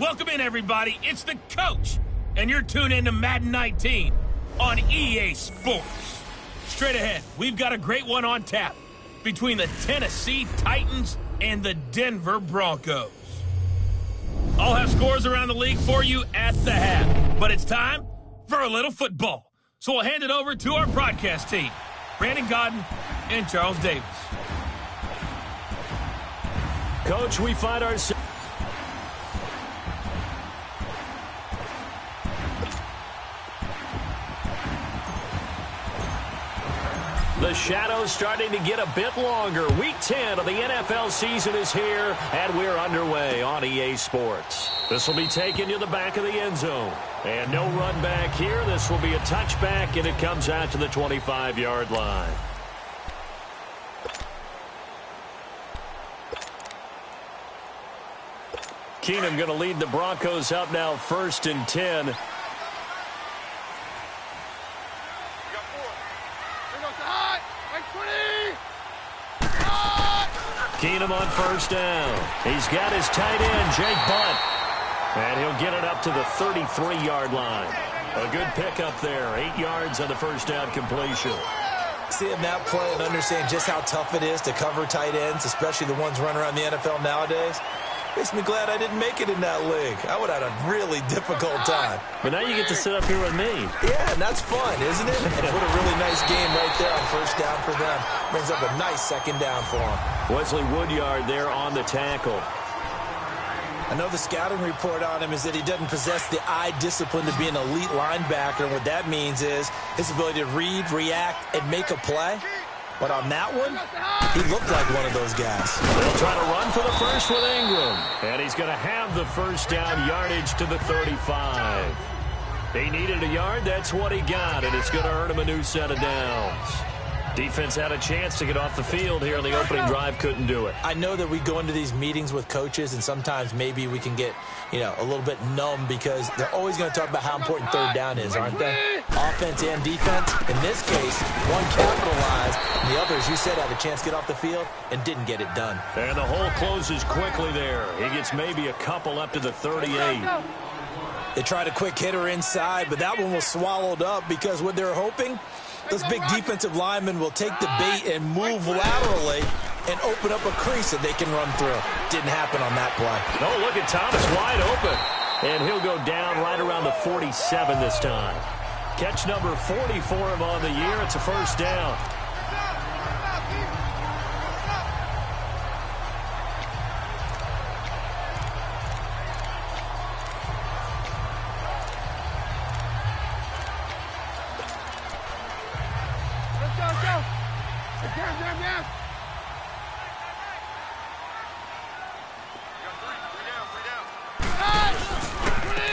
Welcome in, everybody. It's the coach, and you're tuned in to Madden 19 on EA Sports. Straight ahead, we've got a great one on tap between the Tennessee Titans and the Denver Broncos. I'll have scores around the league for you at the half, but it's time for a little football. So we'll hand it over to our broadcast team, Brandon Godden and Charles Davis. Coach, we find ourselves... The shadow's starting to get a bit longer. Week 10 of the NFL season is here, and we're underway on EA Sports. This will be taken to the back of the end zone. And no run back here. This will be a touchback, and it comes out to the 25-yard line. Keenum going to lead the Broncos up now, 1st and 10. Keenum on 1st down. He's got his tight end, Jake Butt. And he'll get it up to the 33-yard line. A good pickup there. 8 yards on the 1st down completion. Seeing that play and understand just how tough it is to cover tight ends, especially the ones running around the NFL nowadays, makes me glad I didn't make it in that league. I would have had a really difficult time. But now you get to sit up here with me. Yeah, and that's fun, isn't it? And what a really nice game right there on 1st down for them. Brings up a nice 2nd down for them. Wesley Woodyard there on the tackle. I know the scouting report on him is that he doesn't possess the eye discipline to be an elite linebacker. And what that means is his ability to read, react, and make a play. But on that one, he looked like one of those guys. They'll try to run for the first with Ingram. And he's going to have the 1st down yardage to the 35. He needed a yard. That's what he got. And it's going to earn him a new set of downs. Defense had a chance to get off the field here in the opening drive. Couldn't do it. I know that we go into these meetings with coaches, and sometimes maybe we can get, a little bit numb because they're always going to talk about how important 3rd down is, aren't they? Offense and defense. In this case, one capitalized, and the other, as you said, had a chance to get off the field and didn't get it done. And the hole closes quickly there. He gets maybe a couple up to the 38. They tried a quick hitter inside, but that one was swallowed up because what they're hoping, those big defensive linemen will take the bait and move laterally and open up a crease that they can run through. Didn't happen on that play. Oh, look at Thomas wide open. And he'll go down right around the 47 this time. Catch number 40 for him on the year. It's a 1st down.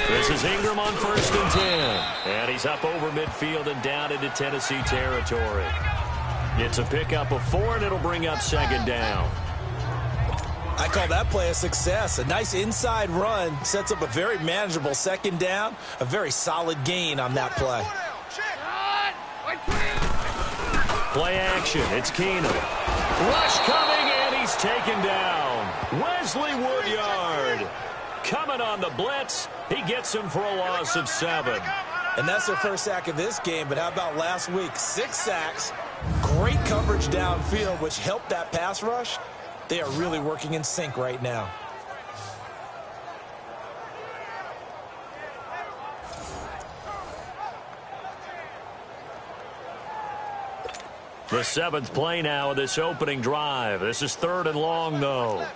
This is Ingram on 1st and 10. And he's up over midfield and down into Tennessee territory. It's a pickup of 4, and it'll bring up 2nd down. I call that play a success. A nice inside run sets up a very manageable 2nd down. A very solid gain on that play. Play action. It's Keenum. Rush coming, and he's taken down. Wesley Woodyard coming on the blitz. He gets him for a loss of 7. And that's their 1st sack of this game. But how about last week? 6 sacks, great coverage downfield, which helped that pass rush. They are really working in sync right now. The 7th play now of this opening drive. This is 3rd and long, though.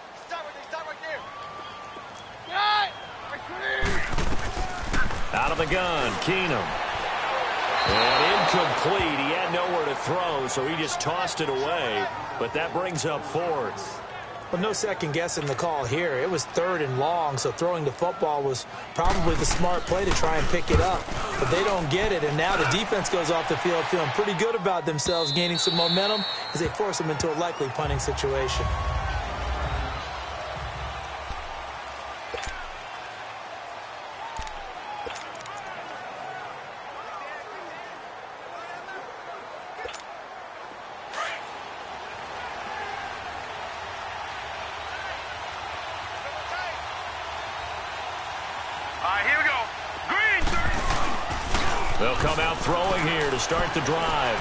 Out of the gun, Keenum. And incomplete. He had nowhere to throw, so he just tossed it away. But that brings up 4th. Well, no second guessing the call here. It was 3rd and long, so throwing the football was probably the smart play to try and pick it up. But they don't get it, and now the defense goes off the field feeling pretty good about themselves, gaining some momentum as they force them into a likely punting situation. They'll come out throwing here to start the drive.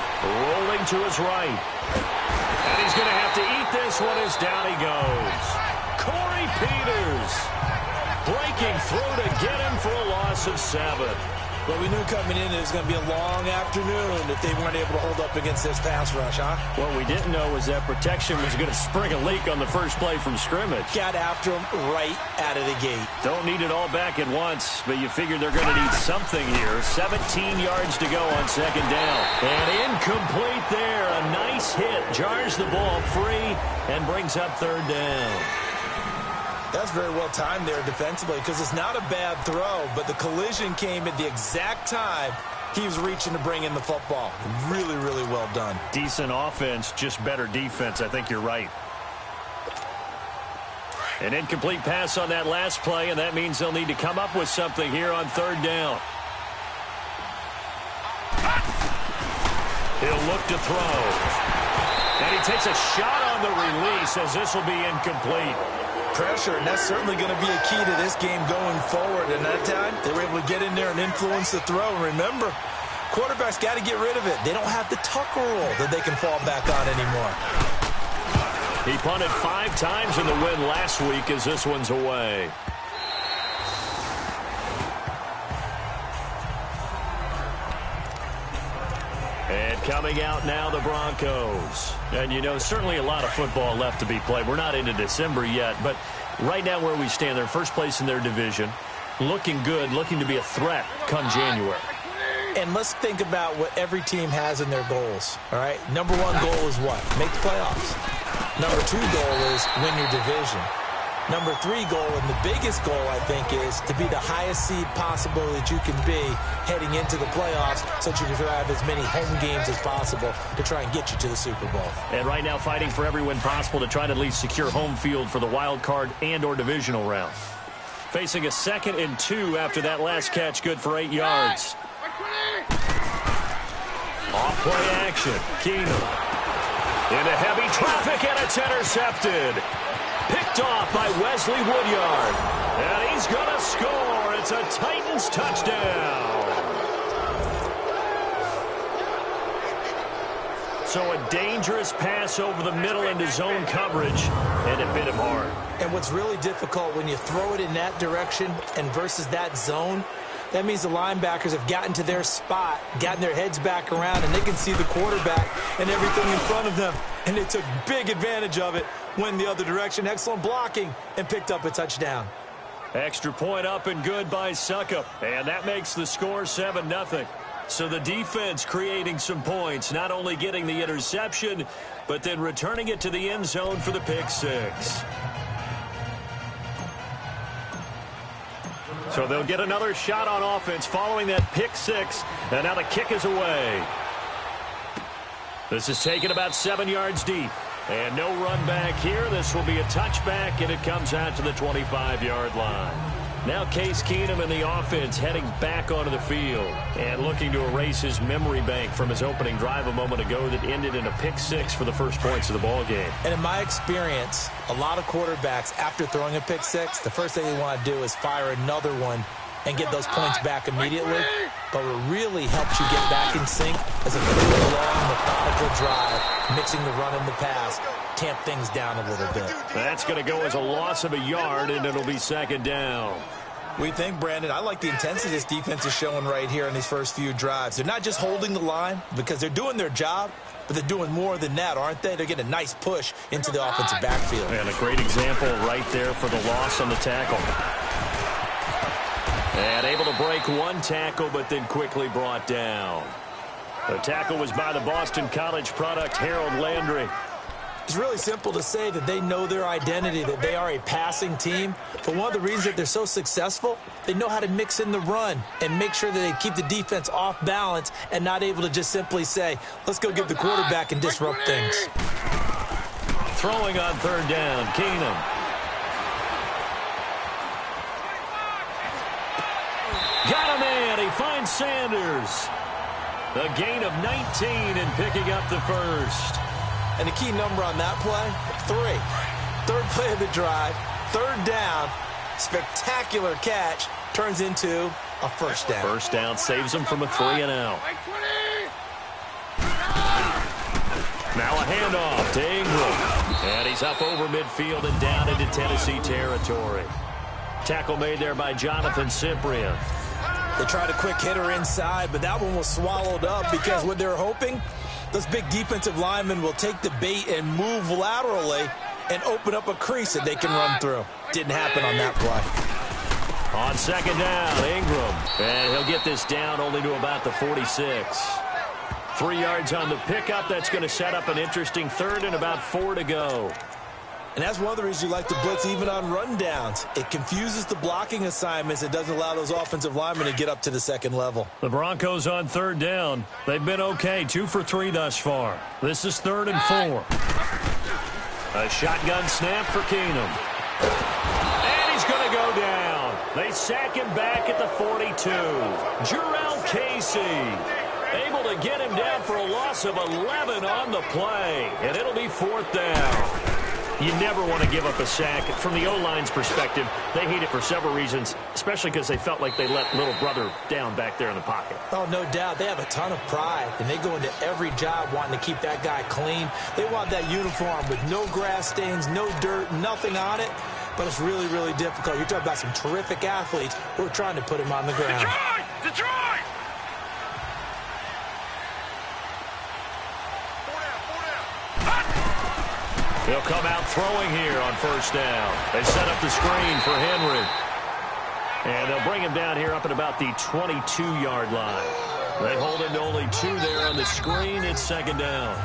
Rolling to his right. And he's going to have to eat this one as down he goes. Corey Peters breaking through to get him for a loss of 7. Well, we knew coming in it was going to be a long afternoon if they weren't able to hold up against this pass rush, huh? What we didn't know was that protection was going to spring a leak on the first play from scrimmage. Got after him right out of the gate. Don't need it all back at once, but you figure they're going to need something here. 17 yards to go on second down. And incomplete there. A nice hit. Jars the ball free and brings up third down. That's very well timed there defensively because it's not a bad throw, but the collision came at the exact time he was reaching to bring in the football. Really, really well done. Decent offense, just better defense. I think you're right. An incomplete pass on that last play, and that means they'll need to come up with something here on third down. He'll look to throw. And he takes a shot on the release as this will be incomplete. Pressure, and that's certainly going to be a key to this game going forward. And that time, they were able to get in there and influence the throw. And remember, quarterbacks got to get rid of it. They don't have the Tucker rule that they can fall back on anymore. He punted 5 times in the win last week as this one's away. And coming out now, the Broncos. And, you know, certainly a lot of football left to be played. We're not into December yet, but right now where we stand, they're first place in their division. Looking good, looking to be a threat come January. And let's think about what every team has in their goals, all right? Number 1 goal is what? Make the playoffs. Number 2 goal is win your division. Number 3 goal, and the biggest goal, I think, is to be the highest seed possible that you can be heading into the playoffs so that you can have as many home games as possible to try and get you to the Super Bowl. And right now fighting for every win possible to try to at least secure home field for the wild card and or divisional round. Facing a 2nd and 2 after that last catch, good for 8 yards. Off play action. Keenum. Into heavy traffic, and it's intercepted. Picked off by Wesley Woodyard. And he's going to score. It's a Titans touchdown. So a dangerous pass over the middle into zone coverage, and it bit him hard. And what's really difficult when you throw it in that direction and versus that zone, that means the linebackers have gotten to their spot, gotten their heads back around, and they can see the quarterback and everything in front of them. And they took big advantage of it, went the other direction. Excellent blocking, and picked up a touchdown. Extra point up and good by Suckup. And that makes the score 7-0. So the defense creating some points, not only getting the interception, but then returning it to the end zone for the pick 6. So they'll get another shot on offense following that pick 6. And now the kick is away. This is taken about 7 yards deep. And no run back here. This will be a touchback, and it comes out to the 25-yard line. Now Case Keenum and the offense heading back onto the field and looking to erase his memory bank from his opening drive a moment ago that ended in a pick 6 for the first points of the ball game. And in my experience, a lot of quarterbacks, after throwing a pick 6, the first thing they want to do is fire another one and get those points back immediately. But what really helps you get back in sync is a really long, methodical drive, mixing the run and the pass, tamp things down a little bit. That's going to go as a loss of a yard, and it'll be 2nd down. We think, Brandon, I like the intensity this defense is showing right here in these first few drives. They're not just holding the line because they're doing their job, but they're doing more than that, aren't they? They're getting a nice push into the offensive backfield. And a great example right there for the loss on the tackle. And able to break one tackle, but then quickly brought down. The tackle was by the Boston College product, Harold Landry. It's really simple to say that they know their identity, that they are a passing team. But one of the reasons that they're so successful, they know how to mix in the run and make sure that they keep the defense off balance and not able to just simply say, let's go get the quarterback and disrupt things. Throwing on 3rd down, Keenum. Got a man. He finds Sanders. A gain of 19 and picking up the first. And the key number on that play, 3. 3rd play of the drive, 3rd down, spectacular catch, turns into a first down. First down saves them from a 3-and-out. Now a handoff to Ingram. And he's up over midfield and down into Tennessee territory. Tackle made there by Jonathan Cyprien. They tried a quick hitter inside, but that one was swallowed up because what they're hoping, those big defensive linemen will take the bait and move laterally and open up a crease that they can run through. Didn't happen on that play. On second down, Ingram. And he'll get this down only to about the 46. 3 yards on the pickup. That's going to set up an interesting third and about 4 to go. And that's one of the reasons you like to blitz even on rundowns. It confuses the blocking assignments. It doesn't allow those offensive linemen to get up to the second level. The Broncos on third down. They've been okay, 2 for 3 thus far. This is 3rd and 4. A shotgun snap for Keenum. And he's going to go down. They sack him back at the 42. Jarrell Casey able to get him down for a loss of 11 on the play. And it'll be 4th down. You never want to give up a sack. From the O-line's perspective, they hate it for several reasons, especially because they felt like they let little brother down back there in the pocket. Oh, no doubt. They have a ton of pride, and they go into every job wanting to keep that guy clean. They want that uniform with no grass stains, no dirt, nothing on it, but it's really, really difficult. You're talking about some terrific athletes who are trying to put him on the ground. Detroit! He'll come out throwing here on first down. They set up the screen for Henry. And they'll bring him down here up at about the 22-yard line. They hold him to only 2 there on the screen. It's second down.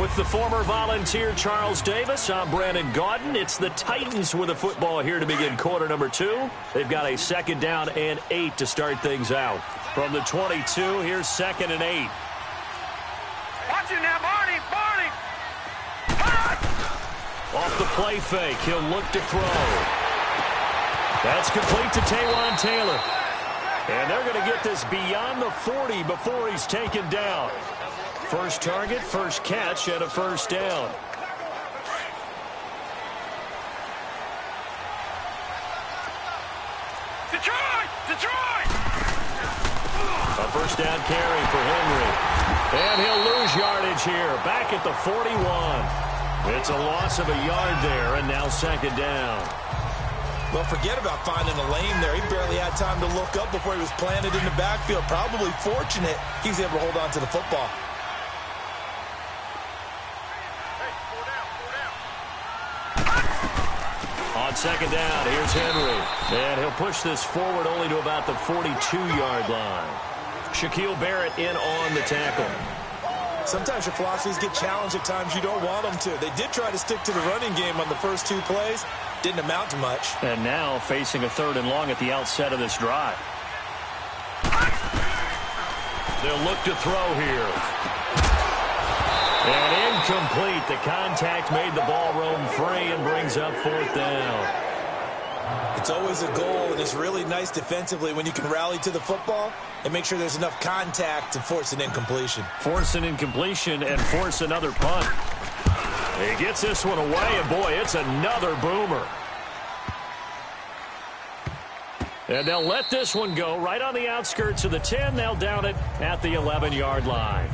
With the former Volunteer Charles Davis, I'm Brandon Gaudin. It's the Titans with the football here to begin quarter number 2. They've got a second down and 8 to start things out. From the 22, here's 2nd and 8. Watch it now, Barney! Off the play fake, he'll look to throw. That's complete to Taywan Taylor. And they're going to get this beyond the 40 before he's taken down. First target, first catch, and a first down. Detroit! A first down carry for Henry. And he'll lose yardage here, back at the 41. It's a loss of a yard there, and now second down. Well, forget about finding a lane there. He barely had time to look up before he was planted in the backfield. Probably fortunate he was able to hold on to the football. On second down, here's Henry. And he'll push this forward only to about the 42-yard line. Shaquille Barrett in on the tackle. Sometimes your philosophies get challenged at times you don't want them to. They did try to stick to the running game on the first 2 plays. Didn't amount to much. And now facing a 3rd and long at the outset of this drive. They'll look to throw here. And incomplete. The contact made the ball roam free and brings up 4th down. It's always a goal, and it's really nice defensively when you can rally to the football and make sure there's enough contact to force an incompletion. Force an incompletion and force another punt. He gets this one away, and boy, it's another boomer. And they'll let this one go right on the outskirts of the 10. They'll down it at the 11-yard line.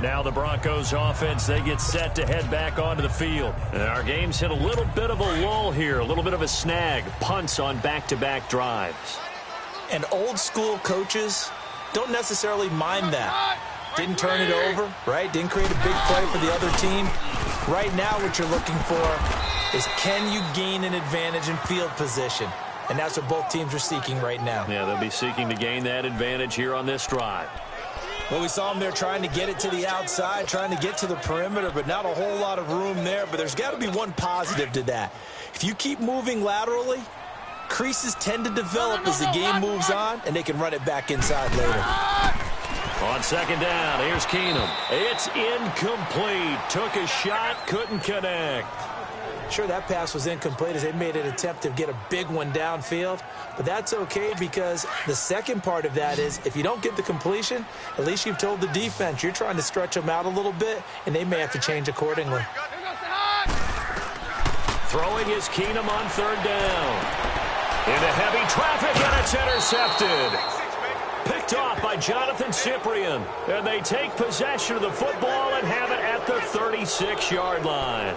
Now the Broncos offense, they get set to head back onto the field. And our game's hit a little bit of a lull here, a little bit of a snag. Punts on back-to-back drives. And old school coaches don't necessarily mind that. Didn't turn it over, right? Didn't create a big play for the other team. Right now what you're looking for is, can you gain an advantage in field position? And that's what both teams are seeking right now. Yeah, they'll be seeking to gain that advantage here on this drive. Well, we saw them there trying to get it to the outside, trying to get to the perimeter, but not a whole lot of room there. But there's got to be one positive to that. If you keep moving laterally, creases tend to develop as the game moves on, and they can run it back inside later. On second down, here's Keenum. It's incomplete. Took a shot, couldn't connect. Sure, that pass was incomplete as they made an attempt to get a big one downfield, but that's okay because the second part of that is if you don't get the completion, at least you've told the defense you're trying to stretch them out a little bit, and they may have to change accordingly. Throwing is Keenum on third down. Into heavy traffic, and it's intercepted. Picked off by Jonathan Cyprien. And they take possession of the football and have it at the 36-yard line.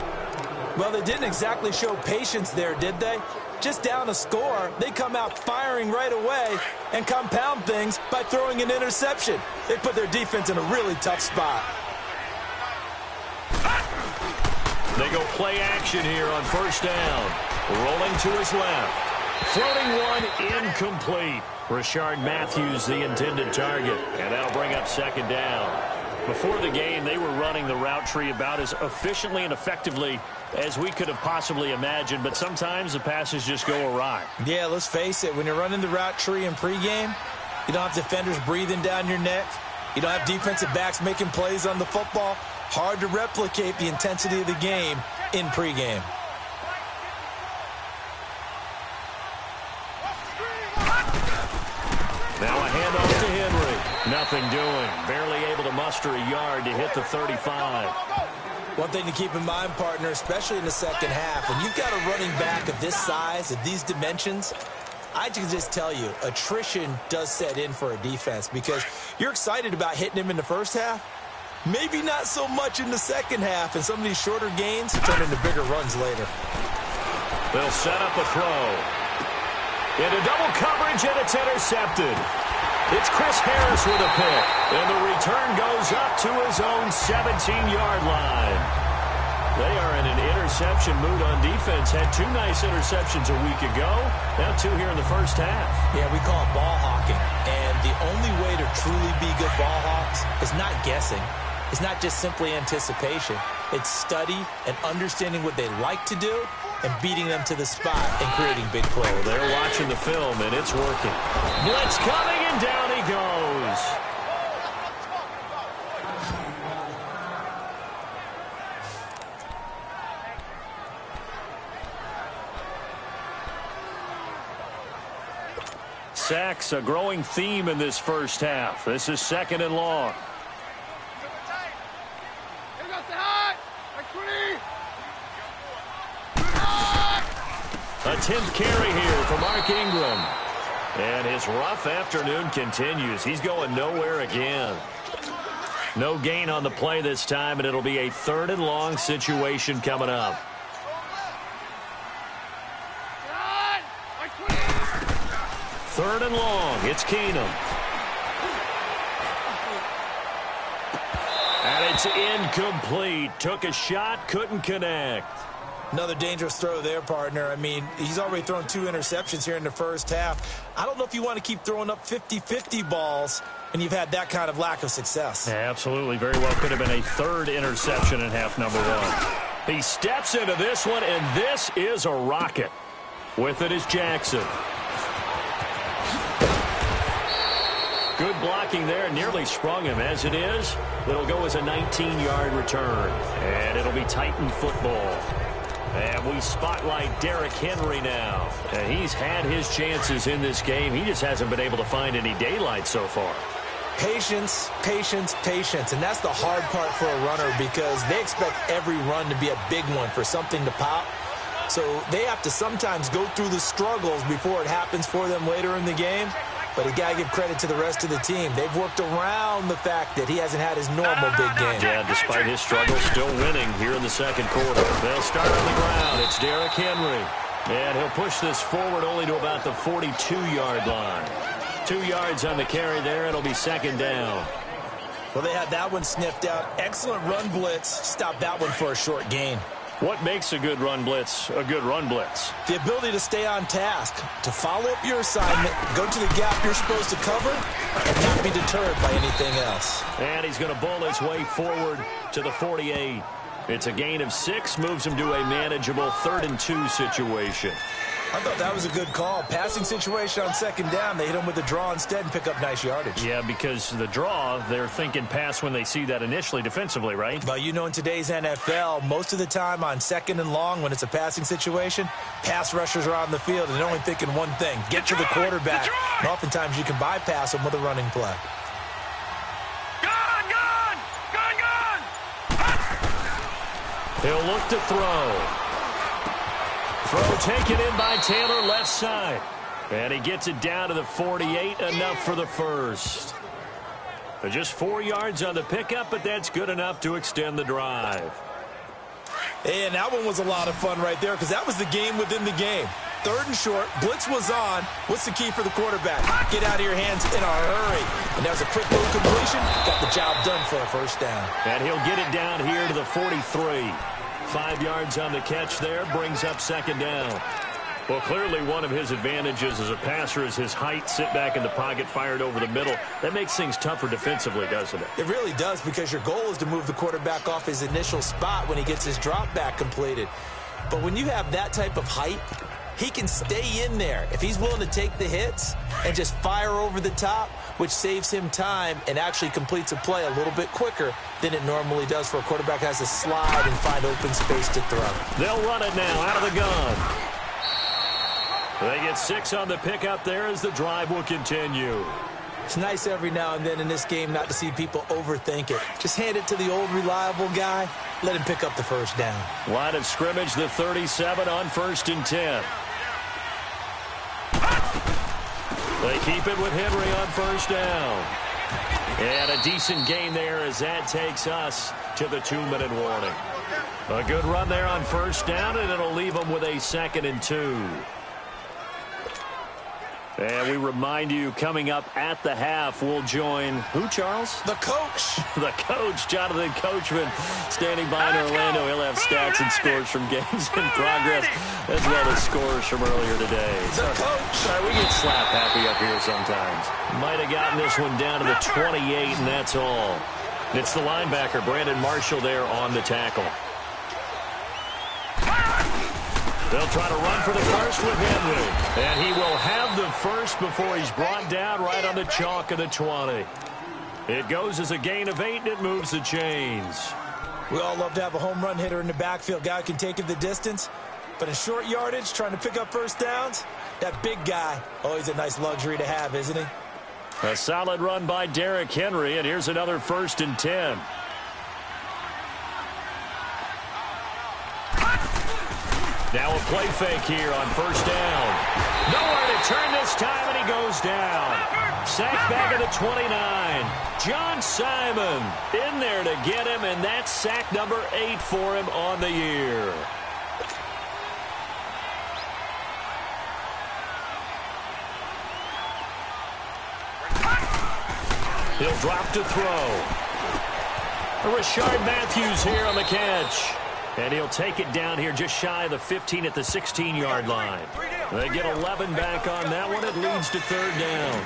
Well, they didn't exactly show patience there, did they? Just down a score, they come out firing right away and compound things by throwing an interception. They put their defense in a really tough spot. They go play action here on first down. Rolling to his left. Floating one, incomplete. Rashard Matthews, the intended target. And that'll bring up second down. Before the game, they were running the route tree about as efficiently and effectively as we could have possibly imagined. But sometimes the passes just go awry. Yeah, let's face it. When you're running the route tree in pregame, you don't have defenders breathing down your neck. You don't have defensive backs making plays on the football. Hard to replicate the intensity of the game in pregame. Now a handoff to Henry. Nothing doing. Barely able to muster a yard to hit the 35. One thing to keep in mind, partner, especially in the second half, when you've got a running back of this size, of these dimensions, I can just tell you, attrition does set in for a defense because you're excited about hitting him in the first half. Maybe not so much in the second half, and some of these shorter gains turn into bigger runs later. They'll set up a throw. Into double coverage, and it's intercepted. It's Chris Harris with a pick, and the return goes up to his own 17-yard line. They are in an interception mood on defense. Had two nice interceptions a week ago. Now two here in the first half. Yeah, we call it ball hawking. And the only way to truly be good ball hawks is not guessing. It's not just simply anticipation. It's study and understanding what they like to do and beating them to the spot and creating big plays. They're watching the film, and it's working. Blitz coming, and down he goes. Sacks, a growing theme in this first half. This is second and long. A 10th carry here for Mark Ingram. And his rough afternoon continues. He's going nowhere again. No gain on the play this time, and it'll be a third and long situation coming up. Third and long. It's Keenum. And it's incomplete. Took a shot, couldn't connect. Another dangerous throw there, partner. I mean, he's already thrown two interceptions here in the first half. I don't know if you want to keep throwing up 50-50 balls and you've had that kind of lack of success. Yeah, absolutely. Very well could have been a third interception in half number one. He steps into this one, and this is a rocket. With it is Jackson. Good blocking there. Nearly sprung him. As it is, it'll go as a 19-yard return. And it'll be Titan football. And we spotlight Derrick Henry now. And he's had his chances in this game. He just hasn't been able to find any daylight so far. Patience, patience, patience. And that's the hard part for a runner because they expect every run to be a big one for something to pop. So they have to sometimes go through the struggles before it happens for them later in the game. But you got to give credit to the rest of the team. They've worked around the fact that he hasn't had his normal big game. Yeah, despite his struggles, still winning here in the second quarter. They'll start on the ground. It's Derrick Henry. And he'll push this forward only to about the 42-yard line. 2 yards on the carry there. It'll be second down. Well, they had that one sniffed out. Excellent run blitz. Stopped that one for a short gain. What makes a good run blitz a good run blitz? The ability to stay on task, to follow up your assignment, go to the gap you're supposed to cover, and not be deterred by anything else. And he's going to bowl his way forward to the 48. It's a gain of 6, moves him to a manageable 3rd and 2 situation. I thought that was a good call. Passing situation on second down. They hit him with the draw instead and pick up nice yardage. Yeah, because the draw, they're thinking pass when they see that initially defensively, right? But you know, in today's NFL, most of the time on second and long when it's a passing situation, pass rushers are on the field and they're only thinking one thing, get to the quarterback. And oftentimes you can bypass them with a running play. He'll look to throw. Throw taken in by Taylor, left side. And he gets it down to the 48, enough for the first. Just 4 yards on the pickup, but that's good enough to extend the drive. And that one was a lot of fun right there because that was the game within the game. 3rd and short, blitz was on. What's the key for the quarterback? Get out of your hands in a hurry. And that was a quick little completion. Got the job done for a first down. And he'll get it down here to the 43. 5 yards on the catch there, brings up 2nd down. Well, clearly one of his advantages as a passer is his height, sit back in the pocket, fired over the middle. That makes things tougher defensively, doesn't it? It really does, because your goal is to move the quarterback off his initial spot when he gets his drop back completed. But when you have that type of height, he can stay in there if he's willing to take the hits and just fire over the top, which saves him time and actually completes a play a little bit quicker than it normally does for a quarterback who has to slide and find open space to throw. They'll run it now out of the gun. They get 6 on the pickup there as the drive will continue. It's nice every now and then in this game not to see people overthink it. Just hand it to the old reliable guy. Let him pick up the first down. Line of scrimmage, the 37 on 1st and 10. They keep it with Henry on 1st down. And a decent gain there as that takes us to the 2-minute warning. A good run there on 1st down, and it'll leave them with a 2nd and 2. And we remind you, coming up at the half, we'll join who, Charles? The coach. The coach, Jonathan Coachman, standing by in Orlando. He'll have stats and scores from games in progress, as well as scores from earlier today. The coach. Sorry, we get slap happy up here sometimes. Might have gotten this one down to the 28, and that's all. It's the linebacker, Brandon Marshall, there on the tackle. They'll try to run for the first with Henry. And he will have the first before he's brought down right on the chalk of the 20. It goes as a gain of 8, and it moves the chains. We all love to have a home run hitter in the backfield. Guy who can take it the distance. But in short yardage, trying to pick up first downs, that big guy, always a nice luxury to have, isn't he? A solid run by Derrick Henry, and here's another 1st and 10. Now a play fake here on 1st down. Nowhere to turn this time, and he goes down. Sacked back at the 29. John Simon in there to get him, and that's sack number 8 for him on the year. He'll drop to throw. Rashard Matthews here on the catch. And he'll take it down here just shy of the 15 at the 16-yard line. They get 11 back on that one. It leads to 3rd down.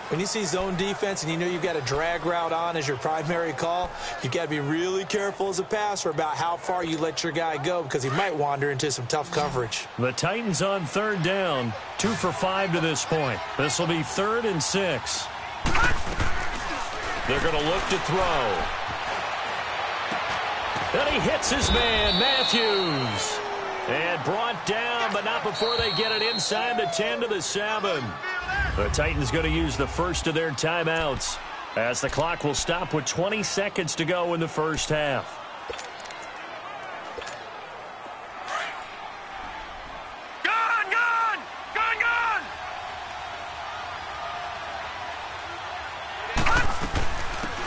When you see zone defense and you know you've got a drag route on as your primary call, you've got to be really careful as a passer about how far you let your guy go, because he might wander into some tough coverage. The Titans on 3rd down, 2 for 5 to this point. This will be 3rd and 6. They're going to look to throw. And he hits his man, Matthews. And brought down, but not before they get it inside the 10 to the 7. The Titans going to use the first of their timeouts, as the clock will stop with 20 seconds to go in the first half.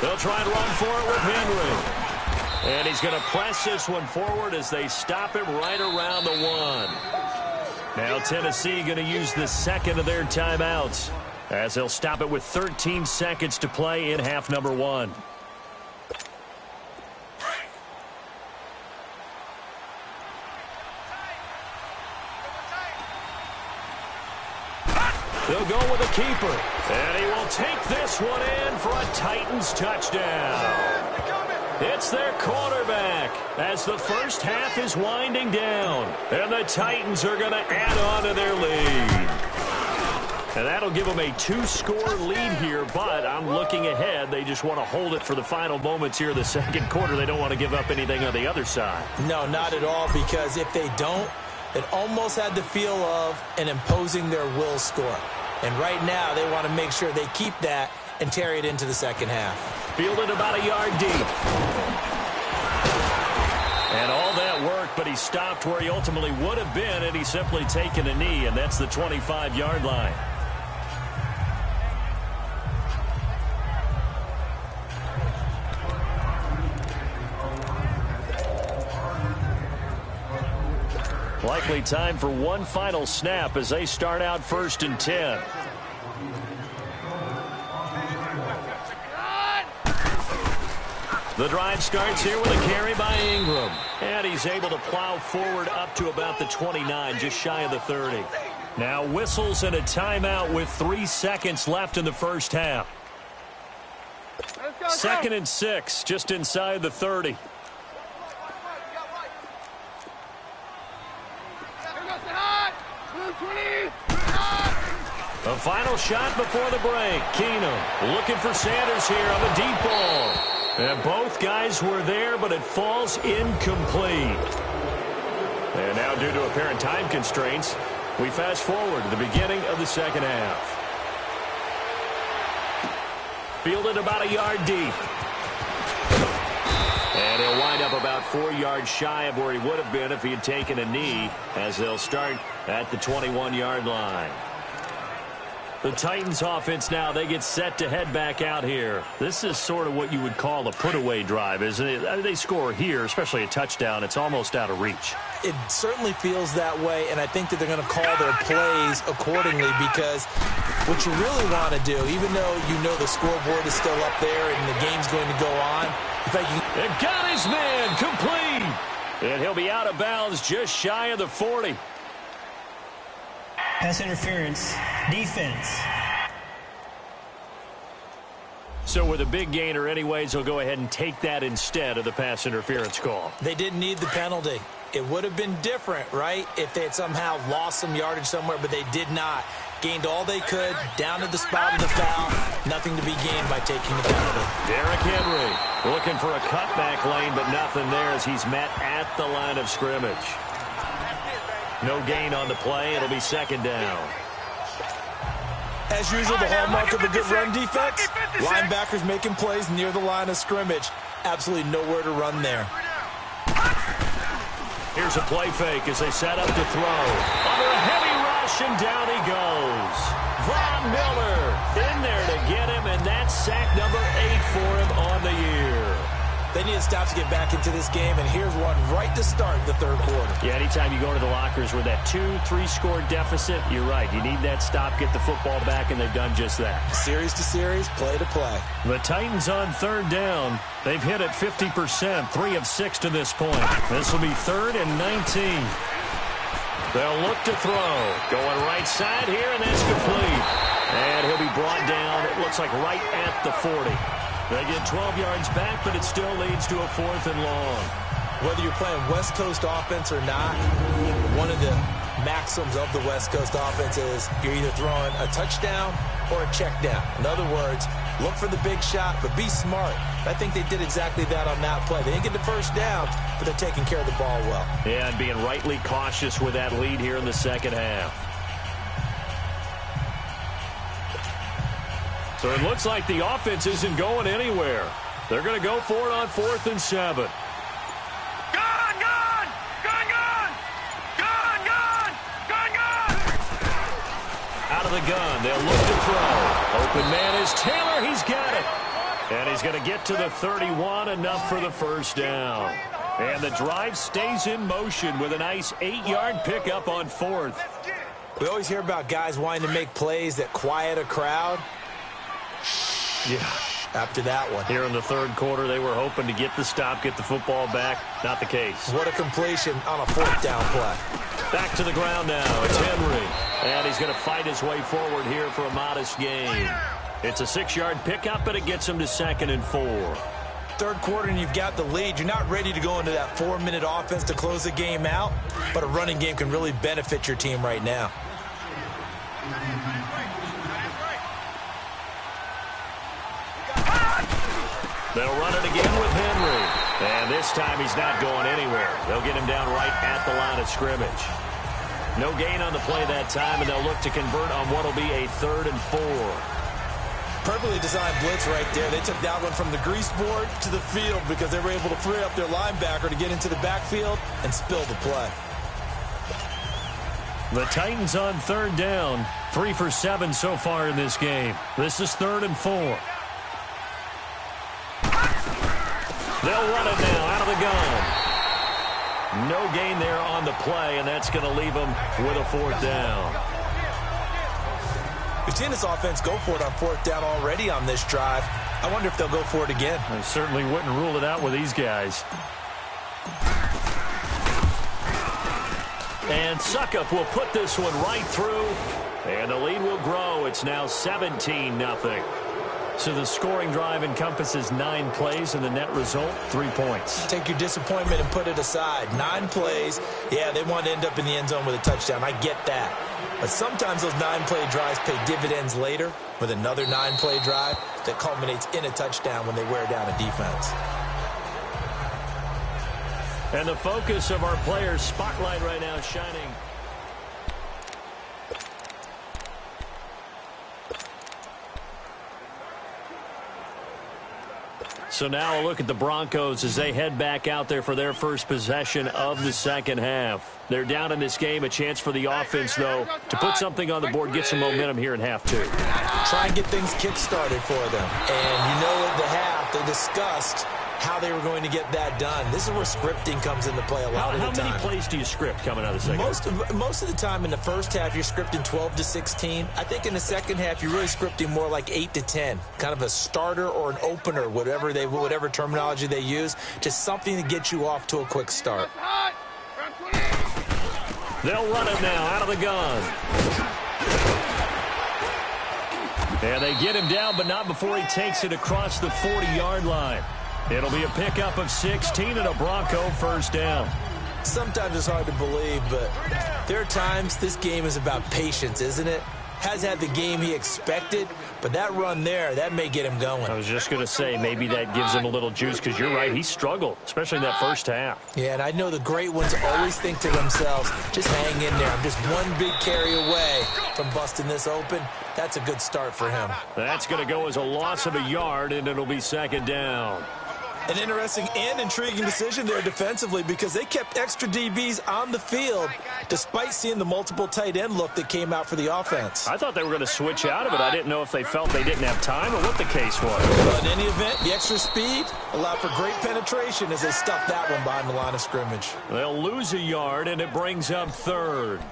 They'll try and run for it with Henry. And he's going to press this one forward as they stop him right around the 1. Now Tennessee going to use the second of their timeouts, as they'll stop it with 13 seconds to play in half number 1. They'll go with a keeper. And he will take this one in for a Titans touchdown. It's their quarterback as the first half is winding down. And the Titans are going to add on to their lead. And that'll give them a 2-score lead here, but I'm looking ahead. They just want to hold it for the final moments here in the second quarter. They don't want to give up anything on the other side. No, not at all, because if they don't, it almost had the feel of an imposing their will score. And right now, they want to make sure they keep that and carry it into the second half. Fielded about a yard deep. And all that work but he stopped where he ultimately would have been had he simply taken a knee, and that's the 25-yard line. Likely time for one final snap as they start out 1st and 10. The drive starts here with a carry by Ingram. And he's able to plow forward up to about the 29, just shy of the 30. Now whistles and a timeout with 3 seconds left in the first half. 2nd and 6, just inside the 30. A final shot before the break. Keenum looking for Sanders here on the deep ball. And both guys were there, but it falls incomplete. And now, due to apparent time constraints, we fast forward to the beginning of the second half. Fielded about a yard deep. And he'll wind up about 4 yards shy of where he would have been if he had taken a knee, as they'll start at the 21-yard line. The Titans offense now, they get set to head back out here. This is sort of what you would call a put-away drive, isn't it? I mean, they score here, especially a touchdown. It's almost out of reach. It certainly feels that way, and I think that they're going to call their plays accordingly, because what you really want to do, even though you know the scoreboard is still up there and the game's going to go on, if I can... And got his man complete. And he'll be out of bounds just shy of the 40. Pass interference, defense. So with a big gainer anyways, he'll go ahead and take that instead of the pass interference call. They didn't need the penalty. It would have been different, right, if they had somehow lost some yardage somewhere, but they did not. Gained all they could, down to the spot of the foul. Nothing to be gained by taking the penalty. Derrick Henry looking for a cutback lane, but nothing there as he's met at the line of scrimmage. No gain on the play. It'll be 2nd down. As usual, the hallmark of a good run defense, linebackers making plays near the line of scrimmage. Absolutely nowhere to run there. Here's a play fake as they set up to throw. Under a heavy rush, and down he goes. Von Miller in there to get him, and that's sack number 8 for him on the year. They need to stop to get back into this game, and here's one right to start the 3rd quarter. Yeah, anytime you go into the lockers with that 2-3 score deficit, you're right. You need that stop, get the football back, and they've done just that. Series to series, play to play. The Titans on 3rd down. They've hit at 50%, 3 of 6 to this point. This will be 3rd and 19. They'll look to throw. Going right side here, and that's complete. And he'll be brought down, it looks like right at the 40. They get 12 yards back, but it still leads to a 4th and long. Whether you're playing West Coast offense or not, one of the maxims of the West Coast offense is you're either throwing a touchdown or a check down. In other words, look for the big shot, but be smart. I think they did exactly that on that play. They didn't get the first down, but they're taking care of the ball well. Yeah, and being rightly cautious with that lead here in the second half. So it looks like the offense isn't going anywhere. They're going to go for it on 4th and 7. Out of the gun, they'll look to throw. Open man is Taylor. He's got it. And he's going to get to the 31, enough for the first down. And the drive stays in motion with a nice 8-yard pickup on 4th. We always hear about guys wanting to make plays that quiet a crowd. Yeah. After that one. Here in the 3rd quarter, they were hoping to get the stop, get the football back. Not the case. What a completion on a 4th down play. Back to the ground now. It's Henry. And he's going to fight his way forward here for a modest gain. It's a 6-yard pickup, but it gets him to 2nd and 4. 3rd quarter, and you've got the lead. You're not ready to go into that 4-minute offense to close the game out, but a running game can really benefit your team right now. They'll run it again with Henry. And this time he's not going anywhere. They'll get him down right at the line of scrimmage. No gain on the play that time, and they'll look to convert on what will be a 3rd and 4. Perfectly designed blitz right there. They took that one from the grease board to the field because they were able to free up their linebacker to get into the backfield and spill the play. The Titans on third down. 3 for 7 so far in this game. This is 3rd and 4. They'll run it now out of the gun. No gain there on the play, and that's going to leave them with a 4th down. We've seen this offense go for it on 4th down already on this drive. I wonder if they'll go for it again. I certainly wouldn't rule it out with these guys. And Suckup will put this one right through, and the lead will grow. It's now 17-0. So the scoring drive encompasses 9 plays, and the net result, 3 points. Take your disappointment and put it aside. 9 plays. Yeah, they want to end up in the end zone with a touchdown. I get that. But sometimes those 9-play drives pay dividends later with another 9-play drive that culminates in a touchdown when they wear down a defense. And the focus of our players' spotlight right now shining. So now a look at the Broncos as they head back out there for their first possession of the second half. They're down in this game. A chance for the offense, though, to put something on the board, get some momentum here in half 2. Try and get things kick-started for them. And you know at the half, they discussed how they were going to get that done. This is where scripting comes into play a lot of the time. How many plays do you script coming out of the second half? Most of the time in the first half, you're scripting 12 to 16. I think in the second half, you're really scripting more like 8 to 10. Kind of a starter or an opener, whatever terminology they use. Just something to get you off to a quick start. They'll run it now out of the gun. And they get him down, but not before he takes it across the 40-yard line. It'll be a pickup of 16 and a Bronco first down. Sometimes it's hard to believe, but there are times this game is about patience, isn't it? Has had the game he expected, but that run there, that may get him going. I was just going to say, maybe that gives him a little juice, because you're right, he struggled, especially in that first half. Yeah, and I know the great ones always think to themselves, just hang in there. I'm just one big carry away from busting this open. That's a good start for him. That's going to go as a loss of a yard, and it'll be second down. An interesting and intriguing decision there defensively because they kept extra DBs on the field despite seeing the multiple tight end look that came out for the offense. I thought they were going to switch out of it. I didn't know if they felt they didn't have time or what the case was. Well, in any event, the extra speed allowed for great penetration as they stuffed that one behind the line of scrimmage. They'll lose a yard, and it brings up 3rd.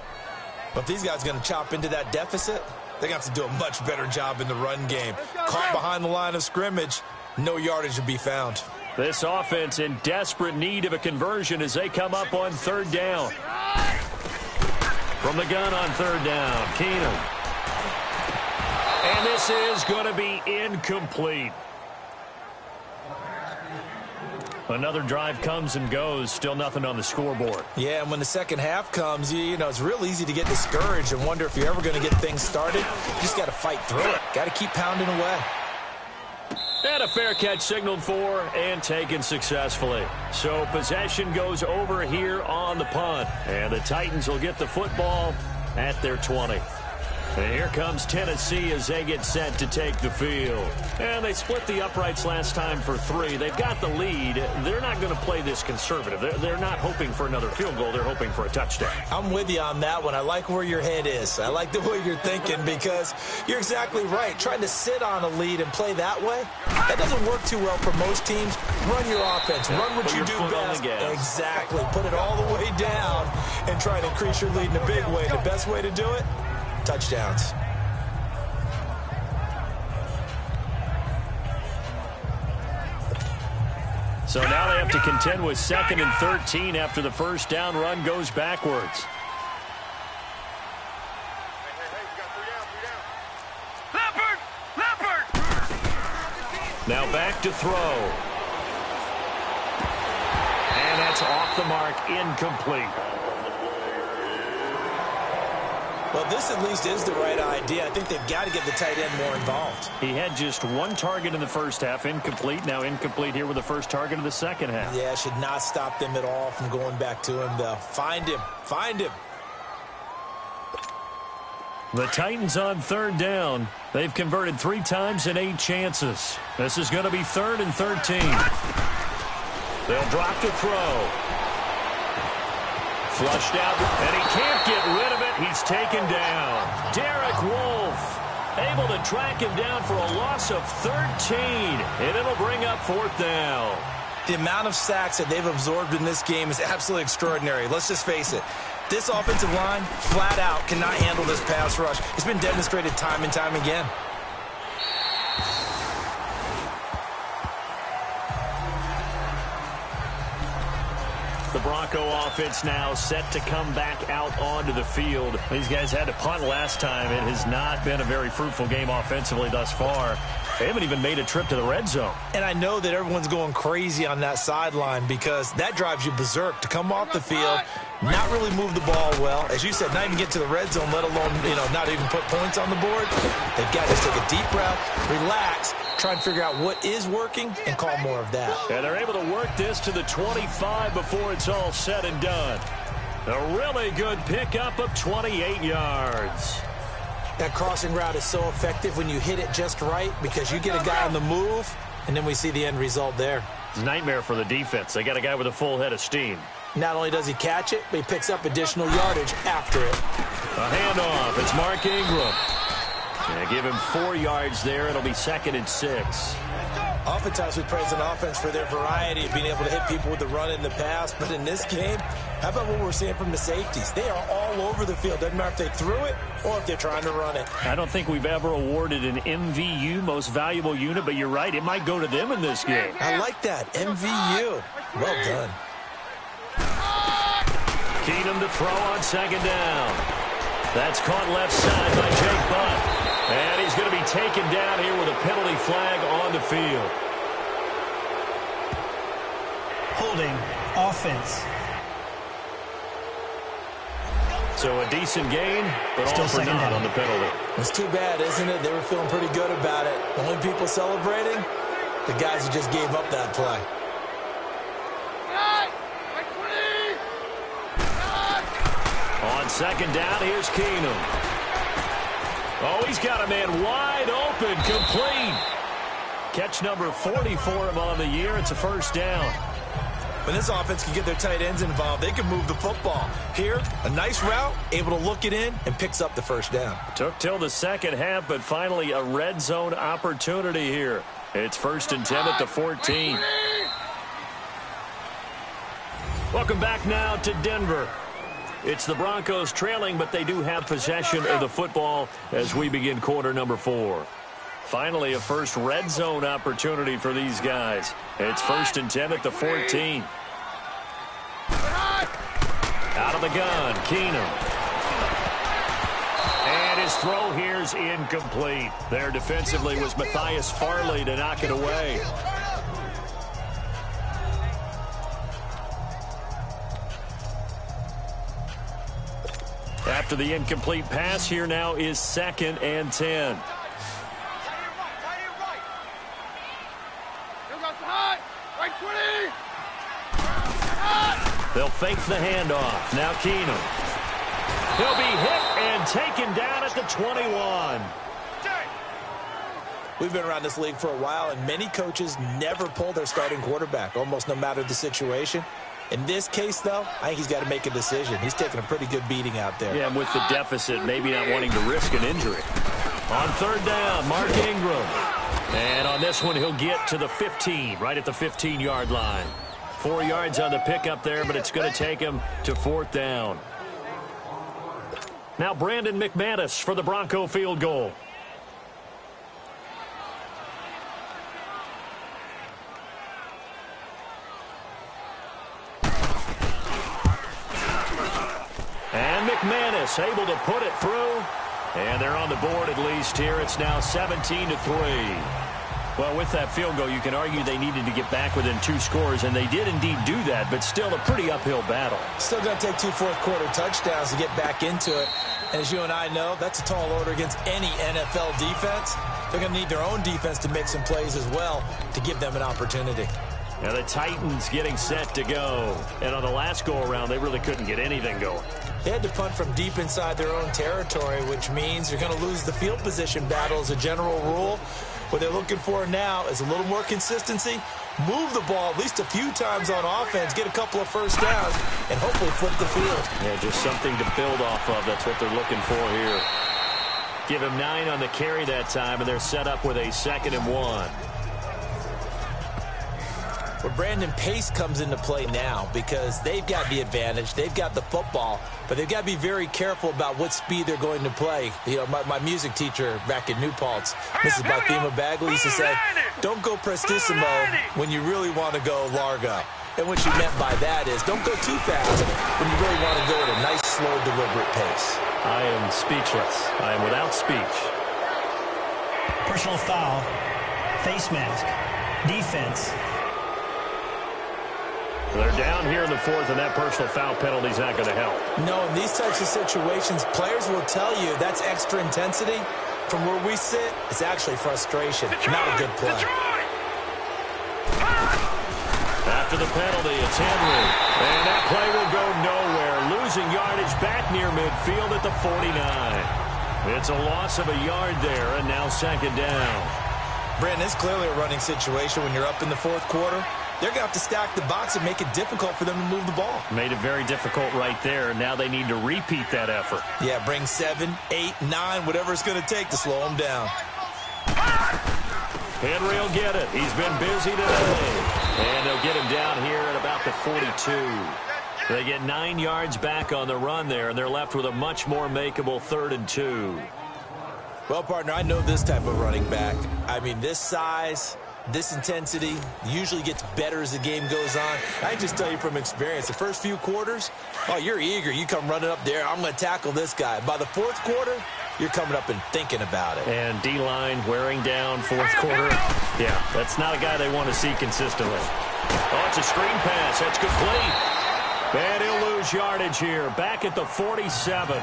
But if these guys are going to chop into that deficit, they're going to have to do a much better job in the run game. Caught behind the line of scrimmage, no yardage to be found. This offense in desperate need of a conversion as they come up on 3rd down. From the gun on 3rd down, Keenum. And this is going to be incomplete. Another drive comes and goes, still nothing on the scoreboard. Yeah, and when the second half comes, you know, it's real easy to get discouraged and wonder if you're ever going to get things started. You just got to fight through it. Got to keep pounding away. And a fair catch signaled for and taken successfully. So possession goes over here on the punt. And the Titans will get the football at their 20. And here comes Tennessee as they get set to take the field. And they split the uprights last time for 3. They've got the lead. They're not going to play this conservative. They're not hoping for another field goal. They're hoping for a touchdown. I'm with you on that one. I like where your head is. I like the way you're thinking because you're exactly right. Trying to sit on a lead and play that way, that doesn't work too well for most teams. Run your offense. Run what you do best. Exactly. Put it all the way down and try to increase your lead in a big way. The best way to do it? Touchdowns. So now they have to contend with 2nd and 13 after the first down run goes backwards. Now back to throw. And that's off the mark, incomplete. Well, this at least is the right idea. I think they've got to get the tight end more involved. He had just 1 target in the first half, incomplete. Now incomplete here with the first target of the second half. Yeah, should not stop them at all from going back to him, though. Find him. Find him. The Titans on third down. They've converted 3 times in 8 chances. This is going to be 3rd and 13. They'll drop to throw. Flushed out, and he can't get rid of it. He's taken down. Derek Wolfe able to track him down for a loss of 13, and it'll bring up 4th down. The amount of sacks that they've absorbed in this game is absolutely extraordinary. Let's just face it. This offensive line, flat out, cannot handle this pass rush. It's been demonstrated time and time again. The Bronco offense now set to come back out onto the field. These guys had to punt last time. It has not been a very fruitful game offensively thus far. They haven't even made a trip to the red zone. And I know that everyone's going crazy on that sideline because that drives you berserk to come off the field, not really move the ball well. As you said, not even get to the red zone, let alone, not even put points on the board. They've got to just take a deep breath, relax, try and figure out what is working and call more of that. And they're able to work this to the 25 before it's all said and done. A really good pickup of 28 yards. That crossing route is so effective when you hit it just right because you get a guy on the move, and then we see the end result there. It's a nightmare for the defense. They got a guy with a full head of steam. Not only does he catch it, but he picks up additional yardage after it. A handoff. It's Mark Ingram. And give him 4 yards there. It'll be 2nd and 6. Oftentimes we praise an offense for their variety of being able to hit people with the run in the pass. But in this game, how about what we're seeing from the safeties? They are all over the field. Doesn't matter if they threw it or if they're trying to run it. I don't think we've ever awarded an MVU, most valuable unit, but you're right. It might go to them in this game. I like that. MVU. Well done. Keenum to throw on 2nd down. That's caught left side by Jake Butt. And he's going to be taken down here with a penalty flag on the field. Holding offense. So a decent gain, but Still all for naught down on the penalty. It's too bad, isn't it? They were feeling pretty good about it. The only people celebrating, the guys who just gave up that play. On 2nd down, here's Keenum. Oh, he's got a man wide open, complete. Catch number 40 for him on the year. It's a 1st down. When this offense can get their tight ends involved, they can move the football. Here, a nice route, able to look it in, and picks up the 1st down. Took till the 2nd half, but finally a red zone opportunity here. It's 1st and 10 at the 14. Welcome back now to Denver. It's the Broncos trailing, but they do have possession of the football as we begin quarter number 4. Finally, a first red zone opportunity for these guys. It's 1st and 10 at the 14. Out of the gun, Keenum. And his throw here's incomplete. There defensively was Matthias Farley to knock it away. After the incomplete pass, here now is 2nd and 10. They'll fake the handoff. Now Keenum. He'll be hit and taken down at the 21. We've been around this league for a while, and many coaches never pull their starting quarterback, almost no matter the situation. In this case, though, I think he's got to make a decision. He's taking a pretty good beating out there. Yeah, and with the deficit, maybe not wanting to risk an injury. On 3rd down, Mark Ingram. And on this one, he'll get to the 15, right at the 15-yard line. 4 yards on the pickup there, but it's going to take him to 4th down. Now Brandon McManus for the Bronco field goal. And McManus able to put it through. And they're on the board at least here. It's now 17-3. Well, with that field goal, you can argue they needed to get back within 2 scores, and they did indeed do that, but still a pretty uphill battle. Still going to take 2 fourth-quarter touchdowns to get back into it. And as you and I know, that's a tall order against any NFL defense. They're going to need their own defense to make some plays as well to give them an opportunity. Now the Titans getting set to go. And on the last go-around, they really couldn't get anything going. They had to punt from deep inside their own territory, which means you're going to lose the field position battle as a general rule. What they're looking for now is a little more consistency, move the ball at least a few times on offense, get a couple of first downs, and hopefully flip the field. Yeah, just something to build off of. That's what they're looking for here. Give him 9 on the carry that time, and they're set up with a 2nd and 1. Well, Brandon, pace comes into play now because they've got the advantage. They've got the football, but they've got to be very careful about what speed they're going to play. You know, my music teacher back in New Paltz, Mrs. Bathema Bagley, used to say, don't go prestissimo when you really want to go largo. And what she meant by that is don't go too fast when you really want to go at a nice, slow, deliberate pace. I am speechless. I am without speech. Personal foul. Face mask. Defense. They're down here in the 4th, and that personal foul penalty is not going to help. No, in these types of situations, players will tell you that's extra intensity. From where we sit, it's actually frustration. Not a good play. After the penalty, it's Henry. And that play will go nowhere. Losing yardage back near midfield at the 49. It's a loss of a yard there, and now 2nd down. Brandon, it's clearly a running situation when you're up in the 4th quarter. They're going to have to stack the box and make it difficult for them to move the ball. Made it very difficult right there, and now they need to repeat that effort. Yeah, bring 7, 8, 9, whatever it's going to take to slow them down. Henry will get it. He's been busy today. And they'll get him down here at about the 42. They get 9 yards back on the run there, and they're left with a much more makeable 3rd and 2. Well, partner, I know this type of running back. I mean, this size, this intensity usually gets better as the game goes on. I can just tell you from experience, the first few quarters, oh, you're eager. You come running up there, I'm going to tackle this guy. By the 4th quarter, you're coming up and thinking about it. And D-line wearing down 4th quarter. Yeah, that's not a guy they want to see consistently. Oh, it's a screen pass. That's complete. And he'll lose yardage here. Back at the 47.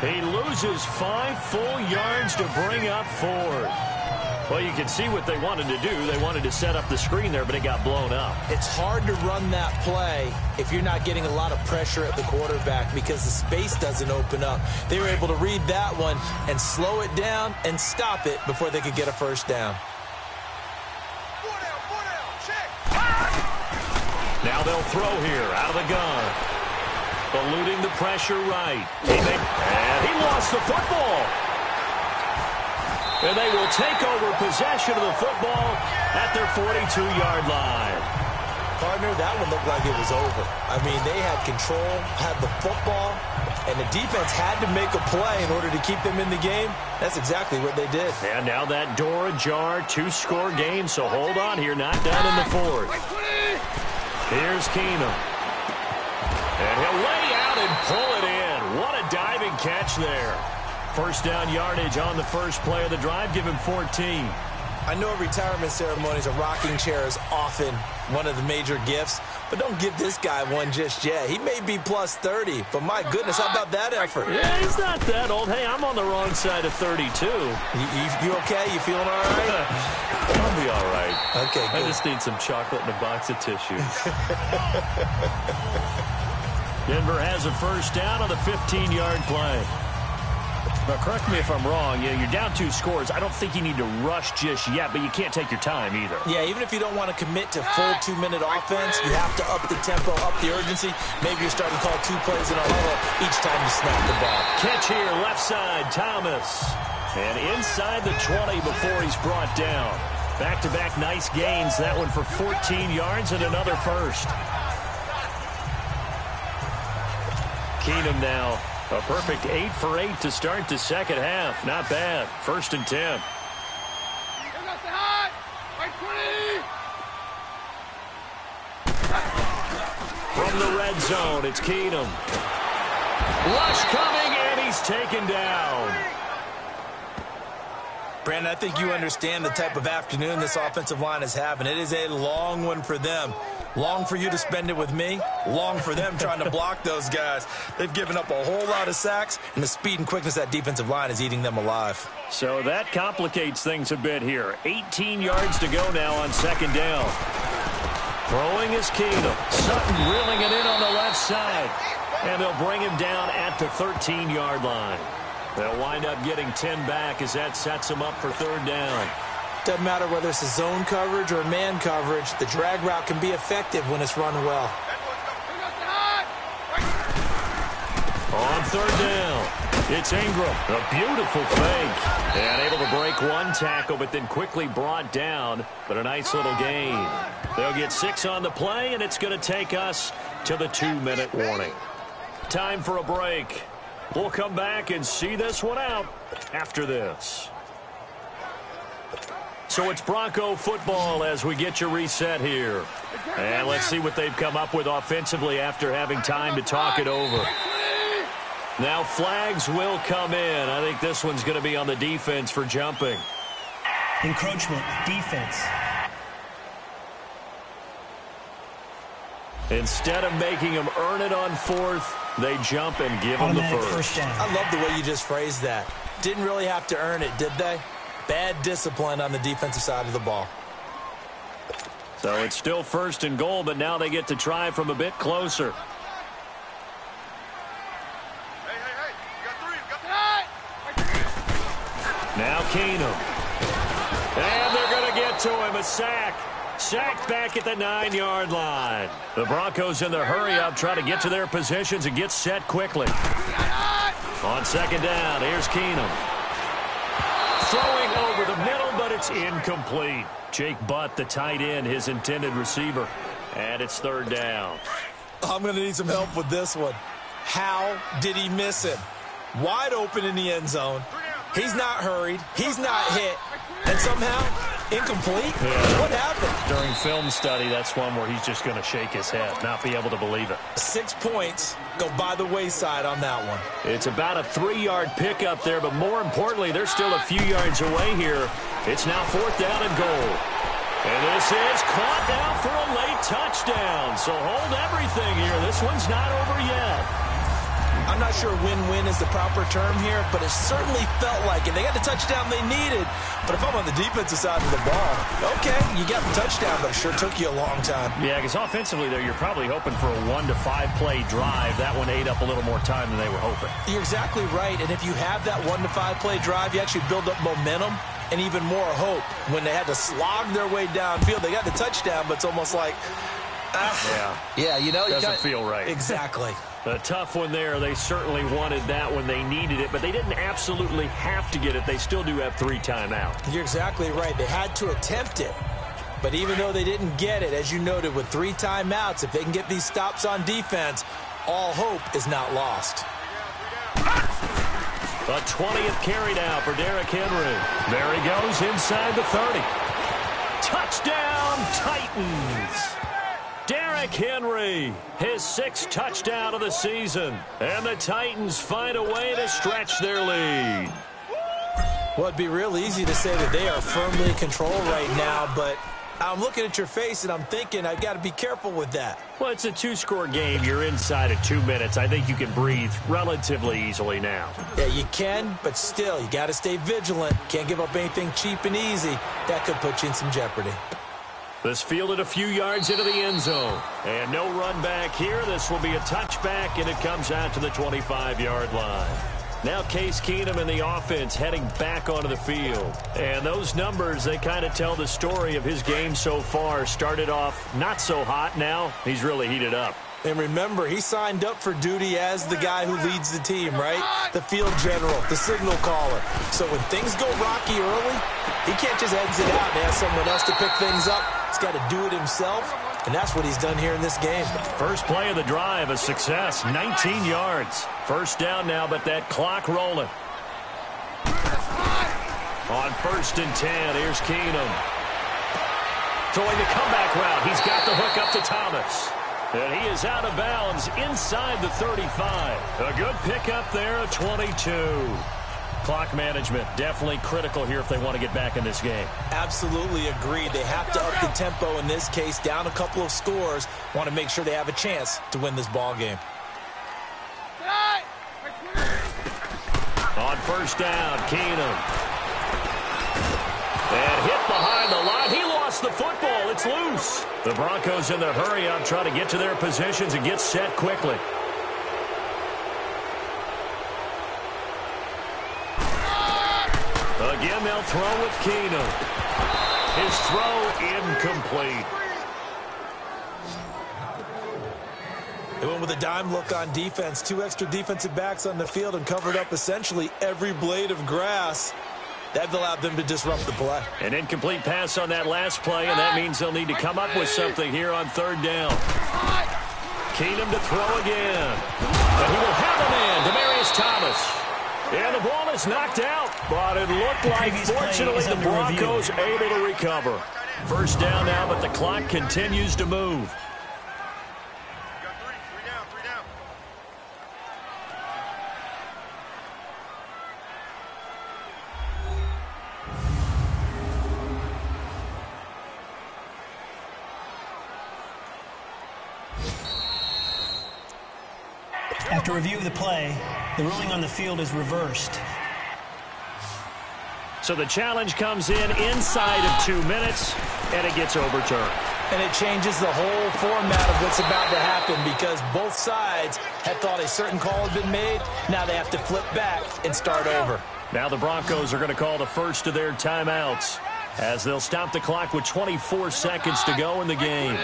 He loses 5 full yards to bring up 4th. Well, you can see what they wanted to do. They wanted to set up the screen there, but it got blown up. It's hard to run that play if you're not getting a lot of pressure at the quarterback because the space doesn't open up. They were able to read that one and slow it down and stop it before they could get a first down. Now they'll throw here out of the gun. Eluding the pressure right. And he lost the football. And they will take over possession of the football at their 42-yard line. Partner, that one looked like it was over. I mean, they had control, had the football, and the defense had to make a play in order to keep them in the game. That's exactly what they did. And now that door ajar, 2-score game, so hold on here, not done in the 4th. Here's Keenum. And he'll lay out and pull it in. What a diving catch there. First down yardage on the first play of the drive. Give him 14. I know retirement ceremonies, a rocking chair is often one of the major gifts, but don't give this guy one just yet. He may be plus 30, but my goodness, how about that effort? Yeah, he's not that old. Hey, I'm on the wrong side of 32. You okay? You feeling all right? I'll be all right. Okay, good. I just need some chocolate and a box of tissues. Denver has a first down on the 15-yard play. Now, correct me if I'm wrong. Yeah, you're down 2 scores. I don't think you need to rush just yet, but you can't take your time either. Yeah, even if you don't want to commit to full 2-minute offense, you have to up the tempo, up the urgency. Maybe you're starting to call 2 plays in a huddle each time you snap the ball. Catch here, left side, Thomas. And inside the 20 before he's brought down. Back-to-back nice gains. That one for 14 yards and another first. Keenum now. A perfect 8 for 8 to start the second half. Not bad. 1st and 10. From the red zone, it's Keenum. Rush coming, and he's taken down. Brandon, I think you understand the type of afternoon this offensive line is having. It is a long one for them. Long for you to spend it with me. Long for them trying to block those guys. They've given up a whole lot of sacks, and the speed and quickness of that defensive line is eating them alive. So that complicates things a bit here. 18 yards to go now on 2nd down. Throwing is Keenum. Sutton reeling it in on the left side. And they'll bring him down at the 13-yard line. They'll wind up getting 10 back as that sets them up for third down. Doesn't matter whether it's a zone coverage or man coverage, the drag route can be effective when it's run well. On third down, it's Ingram. A beautiful fake. And able to break one tackle, but then quickly brought down. But a nice little gain. They'll get 6 on the play, and it's going to take us to the 2-minute warning. Time for a break. We'll come back and see this one out after this. So it's Bronco football as we get you reset here. And let's see what they've come up with offensively after having time to talk it over. Now flags will come in. I think this one's going to be on the defense for jumping. Encroachment, defense. Instead of making them earn it on fourth, they jump and give them the first. I love the way you just phrased that. Didn't really have to earn it, did they? Bad discipline on the defensive side of the ball. So it's still first and goal, but now they get to try from a bit closer. Now Keenum. And they're going to get to him. A sack. Sacked back at the 9-yard line. The Broncos in the hurry-up try to get to their positions and get set quickly. On second down, here's Keenum. Throwing over the middle, but it's incomplete. Jake Butt, the tight end, his intended receiver. And it's third down. I'm going to need some help with this one. How did he miss him? Wide open in the end zone. He's not hurried. He's not hit. And somehow, incomplete? Yeah. What happened? During film study, that's one where he's just going to shake his head, not be able to believe it. 6 points go by the wayside on that one. It's about a 3-yard pickup there, but more importantly, they're still a few yards away here. It's now fourth down and goal. And this is caught now for a late touchdown. So hold everything here. This one's not over yet. I'm not sure win-win is the proper term here, but it certainly felt like it. They got the touchdown they needed, but if I'm on the defensive side of the ball, okay, you got the touchdown, but it sure took you a long time. Yeah, because offensively there, you're probably hoping for a 1 to 5 play drive. That one ate up a little more time than they were hoping. You're exactly right, and if you have that 1 to 5 play drive, you actually build up momentum and even more hope. When they had to slog their way downfield, they got the touchdown, but it's almost like, yeah, you know, doesn't feel right. Exactly. A tough one there. They certainly wanted that when they needed it, but they didn't absolutely have to get it. They still do have 3 timeouts. You're exactly right. They had to attempt it. But even though they didn't get it, as you noted, with 3 timeouts, if they can get these stops on defense, all hope is not lost. A 20th carry now for Derrick Henry. There he goes inside the 30. Touchdown, Titans! Derrick Henry, his 6th touchdown of the season. And the Titans find a way to stretch their lead. Well, it'd be real easy to say that they are firmly in control right now, but I'm looking at your face and I'm thinking I've got to be careful with that. Well, it's a 2-score game. You're inside of 2 minutes. I think you can breathe relatively easily now. Yeah, you can, but still, you got to stay vigilant. Can't give up anything cheap and easy. That could put you in some jeopardy. This fielded a few yards into the end zone. And no run back here. This will be a touchback, and it comes out to the 25-yard line. Now Case Keenum and the offense heading back onto the field. And those numbers, they kind of tell the story of his game so far. Started off not so hot. Now he's really heated up. And remember, he signed up for duty as the guy who leads the team, right? The field general, the signal caller. So when things go rocky early, he can't just exit out and ask someone else to pick things up. He's got to do it himself, and that's what he's done here in this game. First play of the drive, a success, 19 yards. First down now, but that clock rolling. On 1st and 10, here's Keenum. Throwing the comeback route. He's got the hook up to Thomas. And he is out of bounds inside the 35. A good pickup there, a 22. Clock management definitely critical here if they want to get back in this game. Absolutely agreed. They have to up the tempo in this case, down a couple of scores. Want to make sure they have a chance to win this ball game. On 1st down, Keenum. And hit behind the line. He lost the football. It's loose. The Broncos in the hurry-up trying to get to their positions and get set quickly. Again, they'll throw with Keenum. His throw incomplete. They went with a dime look on defense. 2 extra defensive backs on the field and covered up essentially every blade of grass. That allowed them to disrupt the play. An incomplete pass on that last play, and that means they'll need to come up with something here on 3rd down. Keenum to throw again. But he will have a man, Demaryius Thomas. And the ball is knocked out, but it looked like, fortunately, the Broncos able to recover. 1st down now, but the clock continues to move. After review of the play, the ruling on the field is reversed. So the challenge comes in inside of 2 minutes, and it gets overturned. And it changes the whole format of what's about to happen because both sides had thought a certain call had been made. Now they have to flip back and start over. Now the Broncos are going to call the first of their timeouts as they'll stop the clock with 24 seconds to go in the game.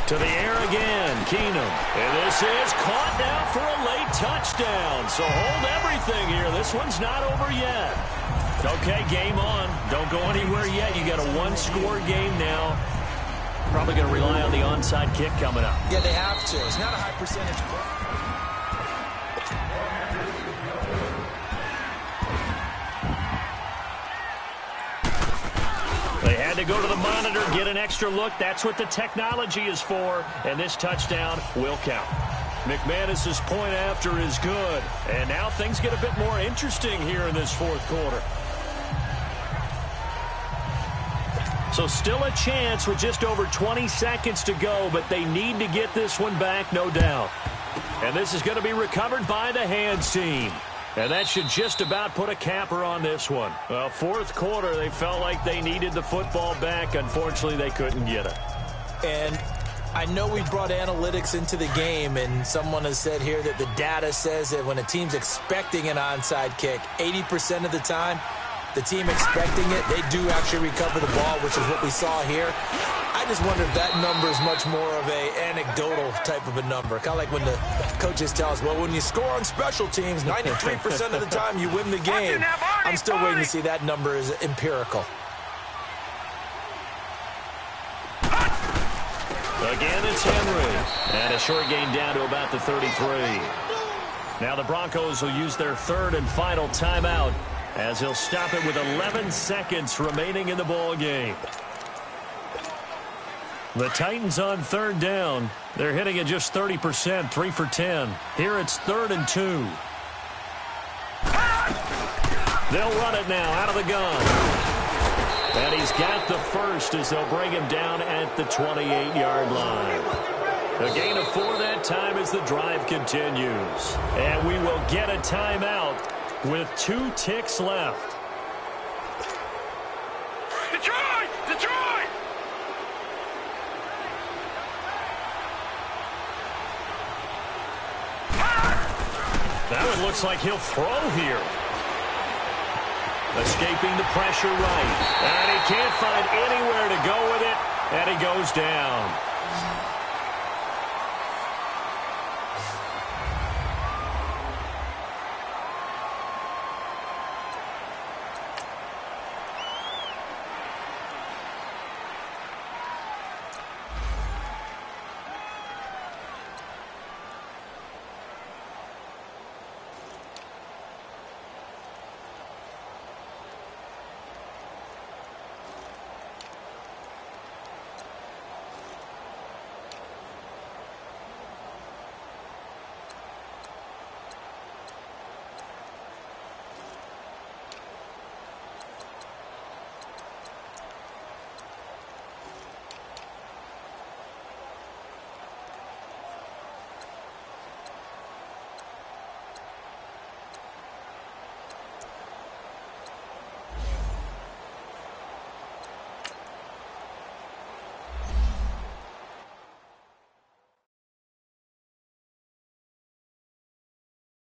To the air again, Keenum. And this is caught now for a late touchdown. So hold everything here. This one's not over yet. Okay, game on. Don't go anywhere yet. You got a 1-score game now. Probably going to rely on the onside kick coming up. Yeah, they have to. It's not a high percentage. They had to go to the monitor, get an extra look. That's what the technology is for, and this touchdown will count. McManus's point after is good, and now things get a bit more interesting here in this 4th quarter. So still a chance with just over 20 seconds to go, but they need to get this one back, no doubt. And this is going to be recovered by the hands team. And that should just about put a capper on this one. Well, 4th quarter, they felt like they needed the football back. Unfortunately, they couldn't get it. And I know we brought analytics into the game, and someone has said here that the data says that when a team's expecting an onside kick, 80% of the time, the team expecting it, they do actually recover the ball, which is what we saw here. I just wonder if that number is much more of a anecdotal type of a number. Kind of like when the coaches tell us, well, when you score on special teams, 93% of the time you win the game. I'm still waiting to see that number is empirical. Again, it's Henry. And a short gain down to about the 33. Now the Broncos will use their 3rd and final timeout as he'll stop it with 11 seconds remaining in the ball game. The Titans on 3rd down. They're hitting at just 30%, 3 for 10. Here it's 3rd and 2. They'll run it now out of the gun. And he's got the first as they'll bring him down at the 28-yard line. A gain of 4 that time as the drive continues. And we will get a timeout with 2 ticks left. Detroit! Detroit! That one looks like he'll throw here. Escaping the pressure right. And he can't find anywhere to go with it. And he goes down.